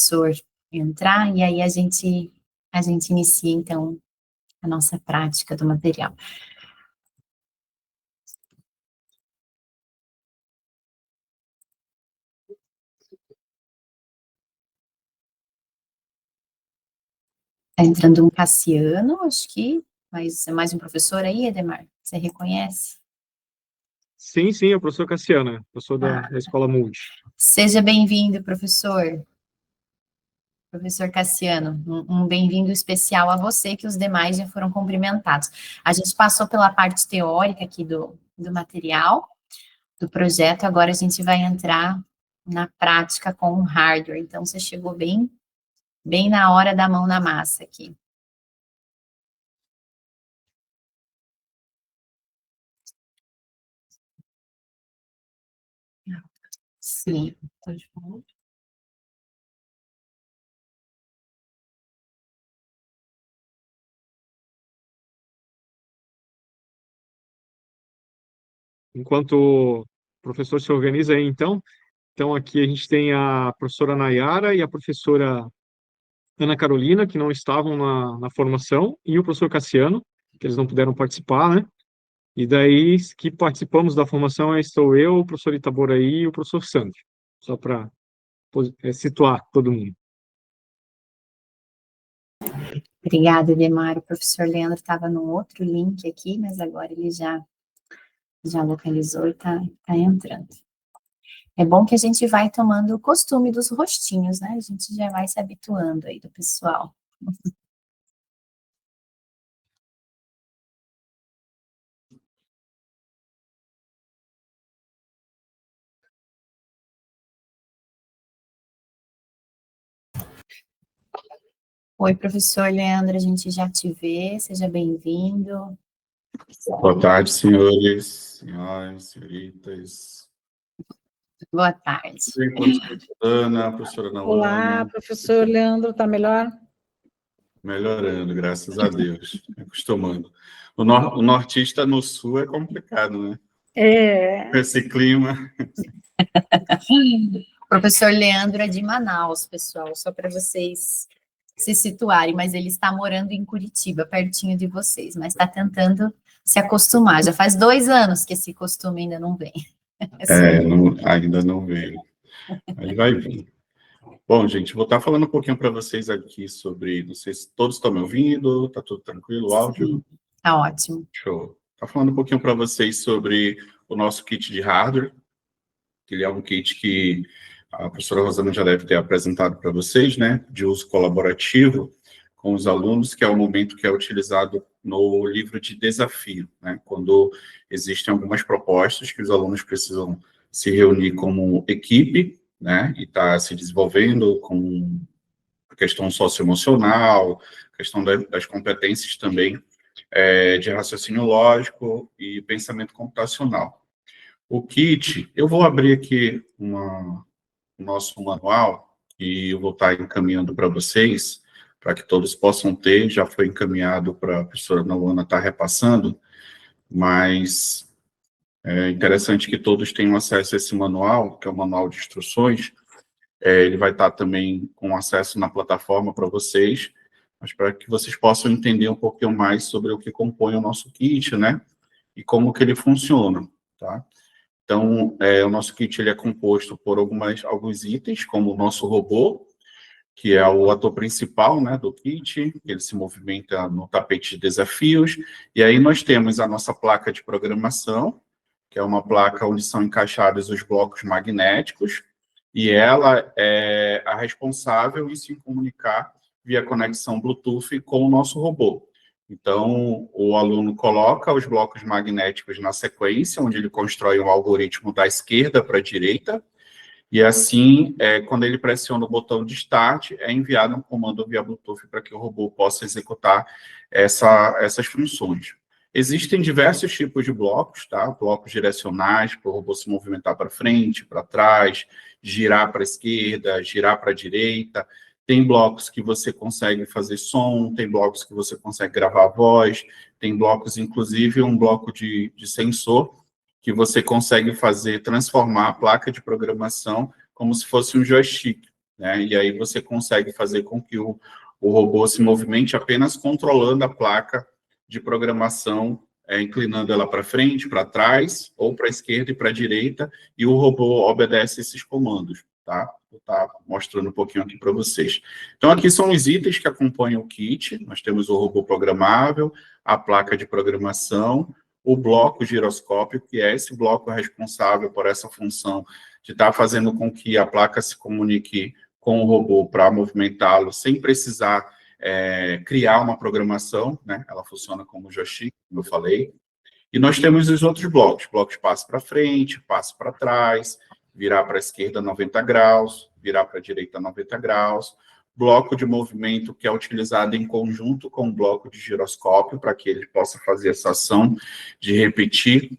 professor entrar, e aí a gente inicia, então, a nossa prática do material. Está entrando um Cassiano, acho que, mas é mais um professor aí, Edemar? Você reconhece? Sim, é o professor Cassiano, professor da Escola Multi. Seja bem-vindo, professor. Professor Cassiano, um bem-vindo especial a você, que os demais já foram cumprimentados. A gente passou pela parte teórica aqui do material, do projeto, agora a gente vai entrar na prática com o hardware. Então, você chegou bem na hora da mão na massa aqui. Sim, pode falar. Enquanto o professor se organiza aí, então aqui a gente tem a professora Nayara e a professora Ana Carolina, que não estavam na formação, e o professor Cassiano, que eles não puderam participar, né? E daí, que participamos da formação, estou eu, o professor Itaboraí e o professor Sandro, só para situar todo mundo. Obrigada, Edemar. O professor Leandro estava no outro link aqui, mas agora ele já localizou e está entrando. É bom que a gente vai tomando o costume dos rostinhos, né? A gente já vai se habituando aí do pessoal. Oi, professor Leandro, a gente já te vê, seja bem-vindo. Boa tarde, senhores, senhoras, senhoritas. Boa tarde. Ana, professora Ana. Olá, professor Leandro, está melhor? Melhorando, graças a Deus, acostumando. O nortista no sul é complicado, né? É. Esse clima. O professor Leandro é de Manaus, pessoal, só para vocês se situarem, mas ele está morando em Curitiba, pertinho de vocês, mas está tentando se acostumar. Já faz 2 anos que esse costume ainda não vem. Ainda não veio. Mas vai vir. Bom, gente, vou estar falando um pouquinho para vocês aqui sobre, não sei se todos estão me ouvindo, está tudo tranquilo, o áudio? Está ótimo. Show. Estou falando um pouquinho para vocês sobre o nosso kit de hardware, que ele é um kit que a professora Rosana já deve ter apresentado para vocês, né, de uso colaborativo com os alunos, que é o momento que é utilizado no livro de desafio, né, quando existem algumas propostas que os alunos precisam se reunir como equipe, né, e tá se desenvolvendo com a questão socioemocional, questão das competências também de raciocínio lógico e pensamento computacional. O kit, eu vou abrir aqui o nosso manual e eu vou estar encaminhando para vocês, para que todos possam ter, já foi encaminhado para a professora Nauana estar repassando, mas é interessante que todos tenham acesso a esse manual, que é o manual de instruções. Ele vai estar também com acesso na plataforma para vocês, mas para que vocês possam entender um pouquinho mais sobre o que compõe o nosso kit, né? E como que ele funciona, tá? Então, o nosso kit ele é composto por alguns itens, como o nosso robô, que é o ator principal, né, do kit, ele se movimenta no tapete de desafios, e aí nós temos a nossa placa de programação, que é uma placa onde são encaixados os blocos magnéticos, e ela é a responsável em se comunicar via conexão Bluetooth com o nosso robô. Então, o aluno coloca os blocos magnéticos na sequência, onde ele constrói um algoritmo da esquerda para a direita, e assim, quando ele pressiona o botão de Start, é enviado um comando via Bluetooth para que o robô possa executar essas funções. Existem diversos tipos de blocos, tá? Blocos direcionais, para o robô se movimentar para frente, para trás, girar para a esquerda, girar para a direita. Tem blocos que você consegue fazer som, tem blocos que você consegue gravar voz, tem blocos, inclusive, um bloco de sensor, que você consegue transformar a placa de programação como se fosse um joystick. né? E aí você consegue fazer com que o robô se movimente apenas controlando a placa de programação, inclinando ela para frente, para trás, ou para a esquerda e para a direita, e o robô obedece esses comandos, tá? Vou estar mostrando um pouquinho aqui para vocês. Então, aqui são os itens que acompanham o kit. Nós temos o robô programável, a placa de programação, o bloco giroscópio, que é esse bloco responsável por essa função de estar fazendo com que a placa se comunique com o robô para movimentá-lo sem precisar criar uma programação, né? Ela funciona como joystick, como eu falei. E nós temos os outros blocos. Blocos passo para frente, passo para trás, virar para a esquerda 90 graus, virar para a direita 90 graus. Bloco de movimento que é utilizado em conjunto com o bloco de giroscópio, para que ele possa fazer essa ação de repetir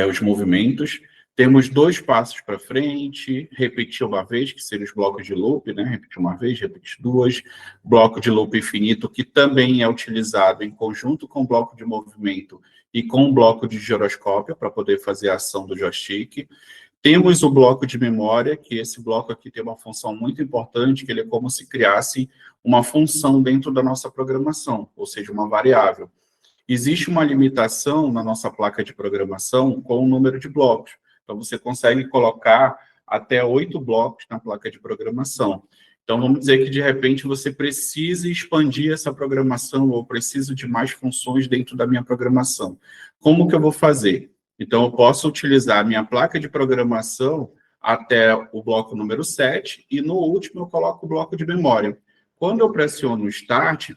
os movimentos. Temos 2 passos para frente, repetir uma vez, que seriam os blocos de loop, né? Repetir uma vez, repetir 2. Bloco de loop infinito, que também é utilizado em conjunto com o bloco de movimento e com o bloco de giroscópio, para poder fazer a ação do joystick. Temos o bloco de memória, que esse bloco aqui tem uma função muito importante, que ele é como se criasse uma função dentro da nossa programação, ou seja, uma variável. Existe uma limitação na nossa placa de programação com o número de blocos. Então, você consegue colocar até 8 blocos na placa de programação. Então, vamos dizer que, de repente, você precisa expandir essa programação ou preciso de mais funções dentro da minha programação. Como que eu vou fazer? Então, eu posso utilizar a minha placa de programação até o bloco número 7 e, no último, eu coloco o bloco de memória. Quando eu pressiono o Start,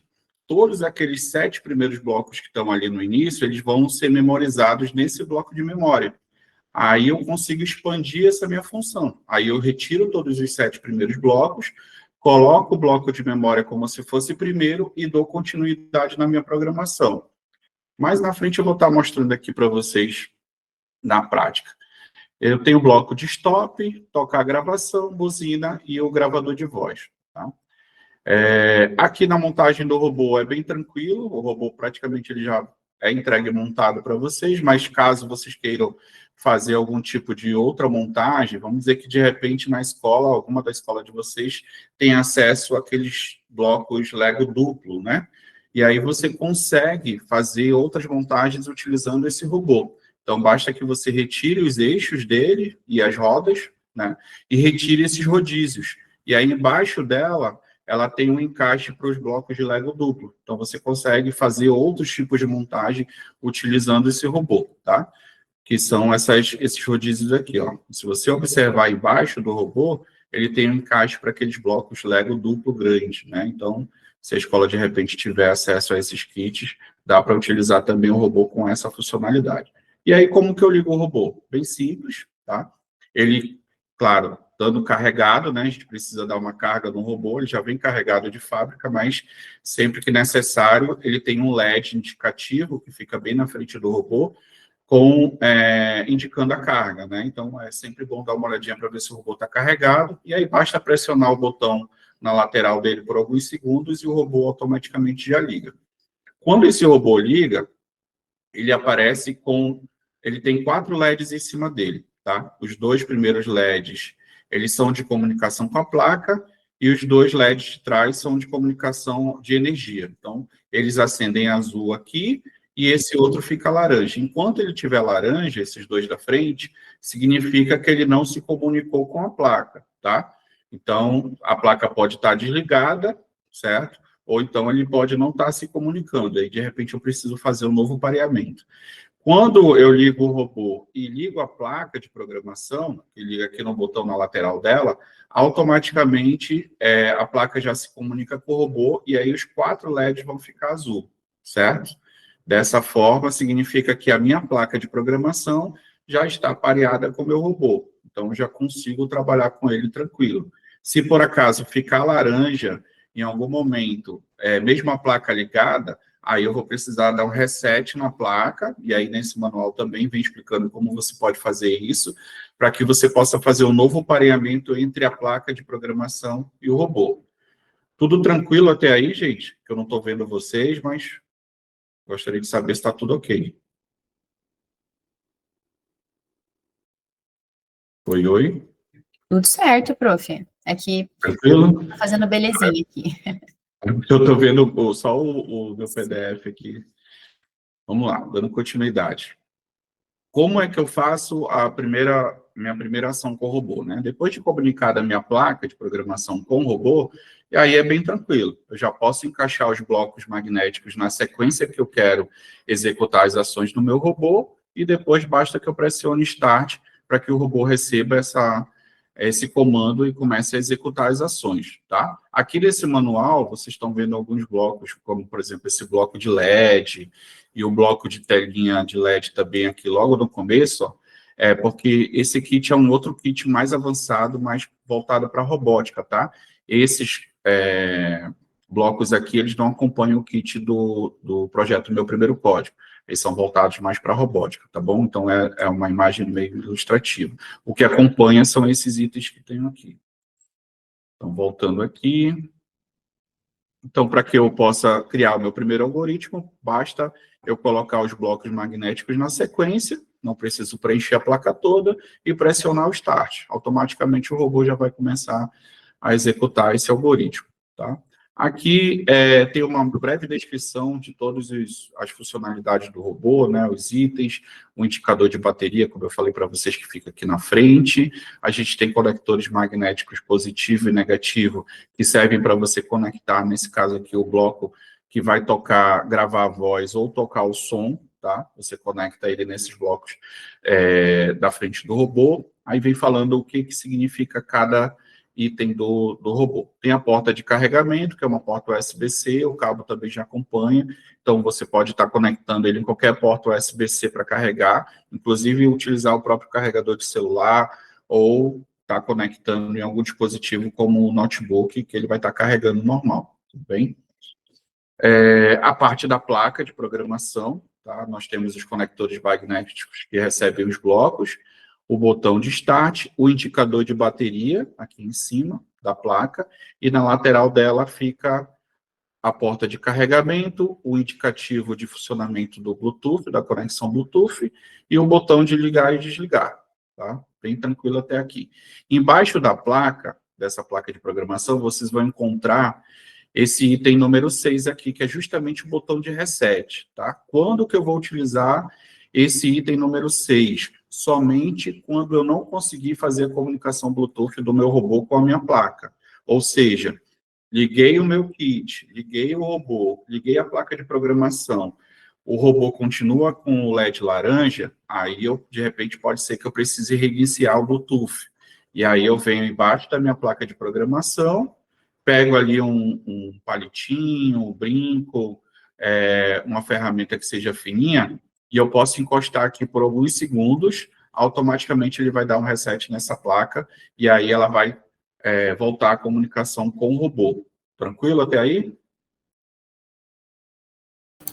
todos aqueles 7 primeiros blocos que estão ali no início, eles vão ser memorizados nesse bloco de memória. Aí eu consigo expandir essa minha função. Aí eu retiro todos os 7 primeiros blocos, coloco o bloco de memória como se fosse primeiro e dou continuidade na minha programação. Mais na frente eu vou estar mostrando aqui para vocês na prática. Eu tenho o bloco de stop, tocar a gravação, buzina e o gravador de voz. Tá? Aqui na montagem do robô é bem tranquilo, o robô praticamente ele já é entregue montado para vocês, mas caso vocês queiram fazer algum tipo de outra montagem, vamos dizer que de repente na escola, alguma da escola de vocês tem acesso àqueles blocos Lego duplo, né? E aí você consegue fazer outras montagens utilizando esse robô. Então basta que você retire os eixos dele e as rodas, né? E retire esses rodízios. E aí embaixo dela ela tem um encaixe para os blocos de Lego duplo. Então, você consegue fazer outros tipos de montagem utilizando esse robô, tá? Que são esses rodízios aqui, ó. Se você observar embaixo do robô, ele tem um encaixe para aqueles blocos Lego duplo grande, né? Então, se a escola, de repente, tiver acesso a esses kits, dá para utilizar também o robô com essa funcionalidade. E aí, como que eu ligo o robô? Bem simples, tá? Ele, claro, estando carregado, né? A gente precisa dar uma carga no robô, ele já vem carregado de fábrica, mas sempre que necessário, ele tem um LED indicativo que fica bem na frente do robô, indicando a carga, né? Então, é sempre bom dar uma olhadinha para ver se o robô está carregado, e aí basta pressionar o botão na lateral dele por alguns segundos e o robô automaticamente já liga. Quando esse robô liga, ele aparece ele tem 4 LEDs em cima dele, tá? Os 2 primeiros LEDs eles são de comunicação com a placa e os 2 LEDs de trás são de comunicação de energia. Então, eles acendem azul aqui e esse outro fica laranja. Enquanto ele tiver laranja, esses 2 da frente, significa que ele não se comunicou com a placa, tá? Então, a placa pode estar desligada, certo? Ou então ele pode não estar se comunicando. Aí, de repente, eu preciso fazer um novo pareamento. Quando eu ligo o robô e ligo a placa de programação, que liga aqui no botão na lateral dela, automaticamente a placa já se comunica com o robô e aí os 4 LEDs vão ficar azul, certo? Dessa forma, significa que a minha placa de programação já está pareada com o meu robô. Então, já consigo trabalhar com ele tranquilo. Se por acaso ficar laranja em algum momento, mesmo a placa ligada, aí eu vou precisar dar um reset na placa, e aí nesse manual também vem explicando como você pode fazer isso, para que você possa fazer um novo pareamento entre a placa de programação e o robô. Tudo tranquilo até aí, gente? Que eu não estou vendo vocês, mas gostaria de saber se está tudo ok. Oi, oi? Tudo certo, prof. É que Tranquilo? tá fazendo belezinha aqui. Eu estou vendo só o meu PDF aqui. Vamos lá, dando continuidade. Como é que eu faço minha primeira ação com o robô, né? Depois de comunicar a minha placa de programação com o robô, e aí é bem tranquilo. Eu já posso encaixar os blocos magnéticos na sequência que eu quero executar as ações no meu robô, e depois basta que eu pressione Start para que o robô receba esse comando e comece a executar as ações, tá? Aqui nesse manual, vocês estão vendo alguns blocos, como, por exemplo, esse bloco de LED, e o bloco de telinha de LED também aqui logo no começo, ó, porque esse kit é um outro kit mais avançado, mais voltado para robótica, tá? Esses blocos aqui, eles não acompanham o kit do projeto Meu Primeiro Código. Eles são voltados mais para robótica, tá bom? Então, é uma imagem meio ilustrativa. O que acompanha são esses itens que tenho aqui. Então, voltando aqui. Então, para que eu possa criar o meu primeiro algoritmo, basta eu colocar os blocos magnéticos na sequência, não preciso preencher a placa toda, e pressionar o Start. Automaticamente o robô já vai começar a executar esse algoritmo, tá? Aqui tem uma breve descrição de todas as funcionalidades do robô, né, os itens, o indicador de bateria, como eu falei para vocês, que fica aqui na frente. A gente tem conectores magnéticos positivo e negativo, que servem para você conectar, nesse caso aqui, o bloco que vai gravar a voz ou tocar o som, tá? Você conecta ele nesses blocos da frente do robô. Aí vem falando o que significa cada item do robô. Tem a porta de carregamento, que é uma porta USB-C, o cabo também já acompanha, então você pode estar conectando ele em qualquer porta USB-C para carregar, inclusive utilizar o próprio carregador de celular, ou estar conectando em algum dispositivo como o notebook, que ele vai estar carregando normal, tudo bem? A parte da placa de programação, tá? Nós temos os conectores magnéticos que recebem os blocos, o botão de Start, o indicador de bateria, aqui em cima da placa, e na lateral dela fica a porta de carregamento, o indicativo de funcionamento do Bluetooth, da conexão Bluetooth, e o botão de ligar e desligar, tá? Bem tranquilo até aqui. Embaixo da placa, dessa placa de programação, vocês vão encontrar esse item número 6 aqui, que é justamente o botão de reset, tá? Quando que eu vou utilizar esse item número 6? Somente quando eu não conseguir fazer a comunicação Bluetooth do meu robô com a minha placa. Ou seja, liguei o meu kit, liguei o robô, liguei a placa de programação, o robô continua com o LED laranja, aí de repente pode ser que eu precise reiniciar o Bluetooth. E aí eu venho embaixo da minha placa de programação, pego ali um palitinho, um brinco, uma ferramenta que seja fininha, e eu posso encostar aqui por alguns segundos, automaticamente ele vai dar um reset nessa placa, e aí ela vai voltar à comunicação com o robô. Tranquilo até aí?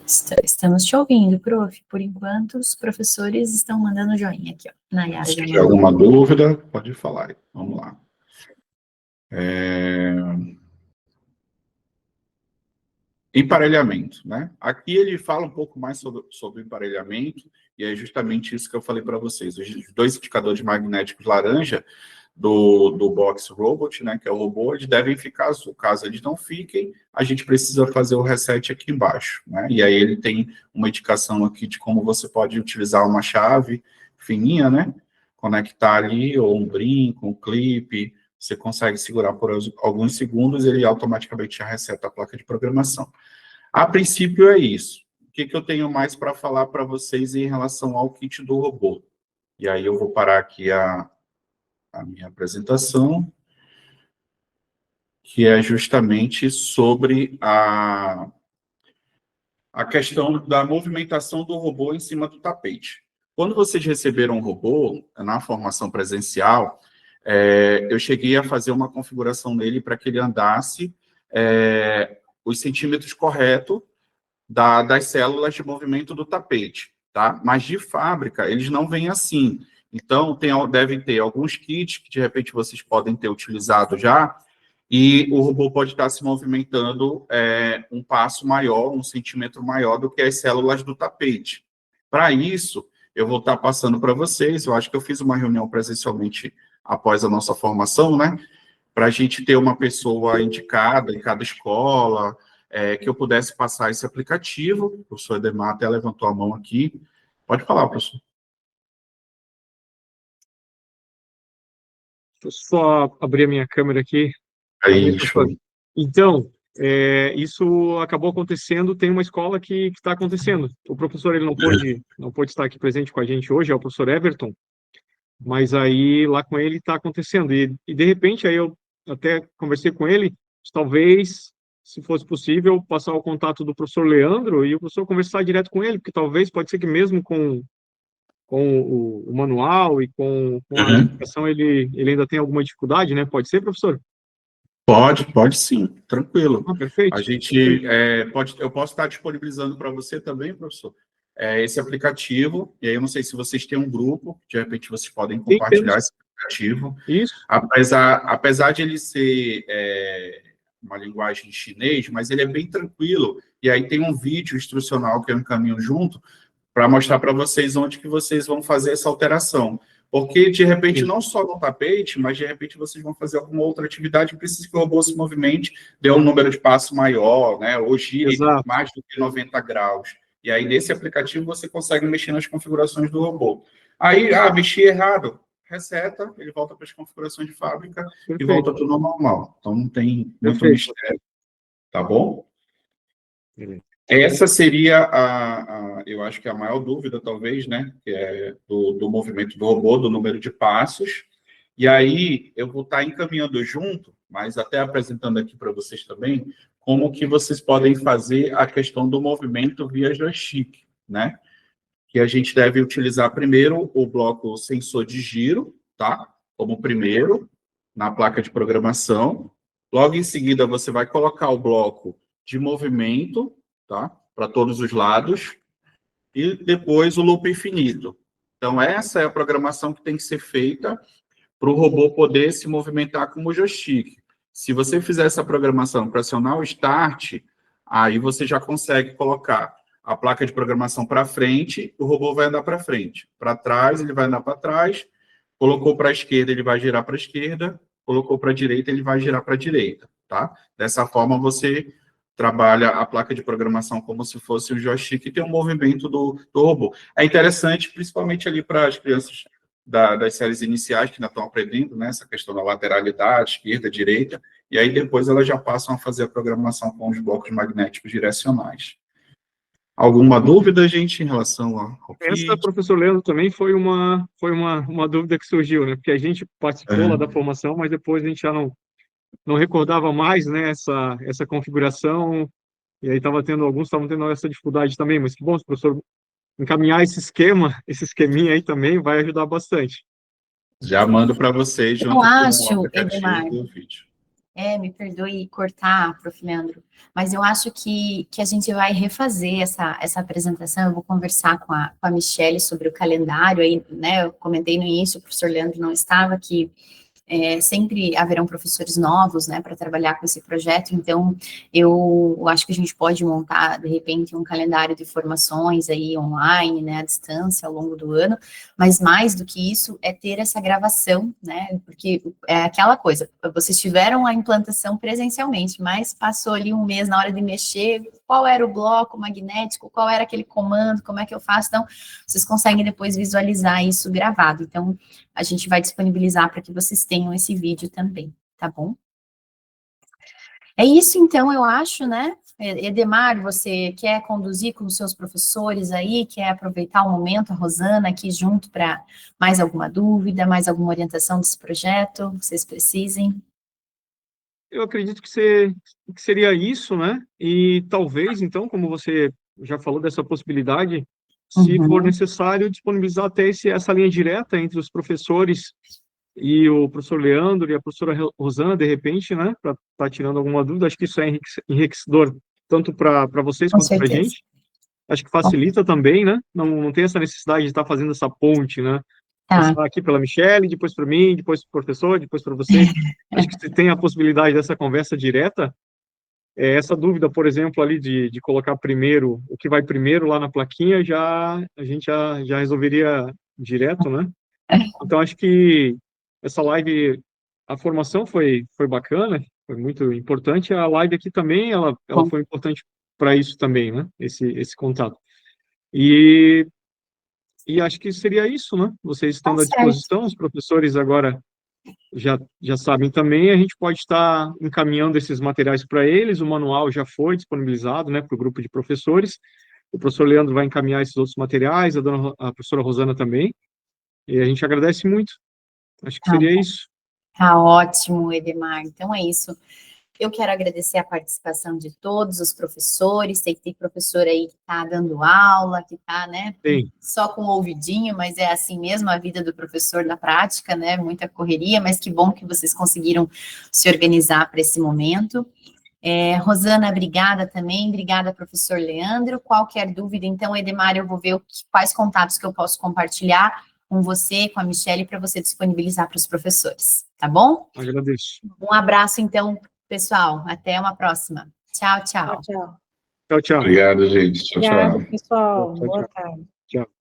Estamos te ouvindo, prof. Por enquanto, os professores estão mandando joinha aqui, ó. Nayara. Se tiver alguma dúvida, pode falar. Vamos lá. Emparelhamento, né? Aqui ele fala um pouco mais sobre emparelhamento, e é justamente isso que eu falei para vocês. Os dois indicadores magnéticos laranja do Box Robot, né, que é o robô, eles devem ficar azul. Caso eles não fiquem, a gente precisa fazer o reset aqui embaixo, né? E aí ele tem uma indicação aqui de como você pode utilizar uma chave fininha, né? Conectar ali, ou um brinco, um clipe. Você consegue segurar por alguns segundos, ele automaticamente já reseta a placa de programação. A princípio é isso. O que eu tenho mais para falar para vocês em relação ao kit do robô? E aí eu vou parar aqui a minha apresentação, que é justamente sobre a questão da movimentação do robô em cima do tapete. Quando vocês receberam um robô, na formação presencial, eu cheguei a fazer uma configuração nele para que ele andasse os centímetros corretos das células de movimento do tapete, tá? Mas de fábrica, eles não vêm assim. Então, deve ter alguns kits que, de repente, vocês podem ter utilizado já, e o robô pode estar se movimentando um passo maior, 1 centímetro maior do que as células do tapete. Para isso, eu vou estar passando para vocês, eu acho que eu fiz uma reunião presencialmente após a nossa formação, né? para a gente ter uma pessoa indicada em cada escola, que eu pudesse passar esse aplicativo. O professor Edemar até levantou a mão aqui. Pode falar, professor. Deixa eu só abrir a minha câmera aqui. Aí, professor. Então, isso acabou acontecendo, tem uma escola que está acontecendo. O professor ele não pôde estar aqui presente com a gente hoje, é o professor Everton, mas aí lá com ele está acontecendo. E de repente, aí eu até conversei com ele, talvez, se fosse possível, passar o contato do professor Leandro e o professor conversar direto com ele, porque talvez, pode ser que mesmo com o manual e com a explicação ele ainda tem alguma dificuldade, né? Pode ser, professor? Pode sim, tranquilo. Perfeito. A gente eu posso estar disponibilizando para você também, professor, esse aplicativo, e aí eu não sei se vocês têm um grupo, de repente vocês podem compartilhar esse aplicativo. Isso. Apesar de ele ser uma linguagem chinês, mas ele é bem tranquilo, e aí tem um vídeo instrucional que eu encaminho junto, para mostrar para vocês onde que vocês vão fazer essa alteração. Porque, de repente, não só no tapete, mas, de repente, vocês vão fazer alguma outra atividade que precisa que o robô se movimente, dê um número de passos maior, né? Ou gire mais do que 90 graus. E aí, nesse aplicativo, você consegue mexer nas configurações do robô. Aí, mexi errado, reseta, ele volta para as configurações de fábrica e volta tudo ao normal. Então, não tem muito mistério. Tá bom? Essa seria eu acho que a maior dúvida, talvez, né, que é do movimento do robô, do número de passos. E aí eu vou estar encaminhando junto, mas até apresentando aqui para vocês também, como que vocês podem fazer a questão do movimento via joystick, né? Que a gente deve utilizar primeiro o bloco sensor de giro, tá? Como primeiro, na placa de programação. Logo em seguida, você vai colocar o bloco de movimento, tá? Para todos os lados, e depois o loop infinito. Então, essa é a programação que tem que ser feita para o robô poder se movimentar como joystick. Se você fizer essa programação para acionar o Start, aí você já consegue colocar a placa de programação para frente, o robô vai andar para frente. Para trás, ele vai andar para trás. Colocou para a esquerda, ele vai girar para a esquerda. Colocou para a direita, ele vai girar para a direita, tá? Dessa forma, você trabalha a placa de programação como se fosse um joystick e tem um movimento do robô. É interessante, principalmente ali para as crianças das séries iniciais, que ainda estão aprendendo, né, essa questão da lateralidade, esquerda, direita, e aí depois elas já passam a fazer a programação com os blocos magnéticos direcionais. Alguma dúvida, gente, em relação ao Essa, professor Leandro, também foi uma dúvida que surgiu, né? Porque a gente participou lá da formação, mas depois a gente já não recordava mais, né, essa configuração, e aí alguns estavam tendo essa dificuldade também, mas que bom, se o professor encaminhar esse esqueminha aí também vai ajudar bastante. Já mando para vocês junto com o aplicativo do vídeo. Me perdoe cortar, prof. Leandro, mas eu acho que a gente vai refazer essa apresentação. Eu vou conversar com a Michelle sobre o calendário aí, né? Eu comentei no início, o professor Leandro não estava aqui. Sempre haverão professores novos, né, para trabalhar com esse projeto, então eu acho que a gente pode montar, de repente, um calendário de formações aí online, né, à distância, ao longo do ano, mas mais do que isso, é ter essa gravação, né, porque é aquela coisa, vocês tiveram a implantação presencialmente, mas passou ali um mês na hora de mexer, qual era o bloco magnético, qual era aquele comando, como é que eu faço, então, vocês conseguem depois visualizar isso gravado, então, a gente vai disponibilizar para que vocês tenham esse vídeo também, tá bom? É isso, então, eu acho, né? Edemar, você quer conduzir com os seus professores aí, quer aproveitar o momento, a Rosana aqui junto para mais alguma dúvida, mais alguma orientação desse projeto, vocês precisem? Eu acredito que seria isso, né? E talvez, então, como você já falou dessa possibilidade, se for necessário, disponibilizar até essa linha direta entre os professores e o professor Leandro e a professora Rosana, de repente, né, para estar tirando alguma dúvida. Acho que isso é enriquecedor tanto para vocês quanto para a gente. Acho que facilita também, né? Não tem essa necessidade de estar fazendo essa ponte, né? Passar aqui pela Michelle, depois para mim, depois para o professor, depois para vocês. Acho que se tem a possibilidade dessa conversa direta, essa dúvida, por exemplo, ali de colocar primeiro, o que vai primeiro lá na plaquinha, a gente já resolveria direto, né? Então, acho que essa live a formação foi bacana, foi muito importante. A live aqui também, ela Bom. foi importante para isso também, né? Esse contato. E acho que seria isso, né? Vocês estão Tá à certo. disposição, os professores agora já sabem também, a gente pode estar encaminhando esses materiais para eles, o manual já foi disponibilizado, né, para o grupo de professores, o professor Leandro vai encaminhar esses outros materiais, a professora Rosana também, e a gente agradece muito. Acho que Tá seria bom. isso. Tá ótimo, Edmar. Então é isso. Eu quero agradecer a participação de todos os professores. Sei que tem professor aí que está dando aula, que está, né, Sim, só com o ouvidinho, mas é assim mesmo a vida do professor da prática, né? Muita correria, mas que bom que vocês conseguiram se organizar para esse momento. Rosana, obrigada também. Obrigada, professor Leandro. Qualquer dúvida, então, Edmar, eu vou ver quais contatos que eu posso compartilhar com você, com a Michelle, para você disponibilizar para os professores, tá bom? agradeço. Um abraço, então, pessoal. Até uma próxima. Tchau, Tchau, tchau. tchau. Tchau, tchau. Obrigado, gente. Tchau, Obrigada, tchau. pessoal. Tchau, Boa tchau. tarde. Tchau.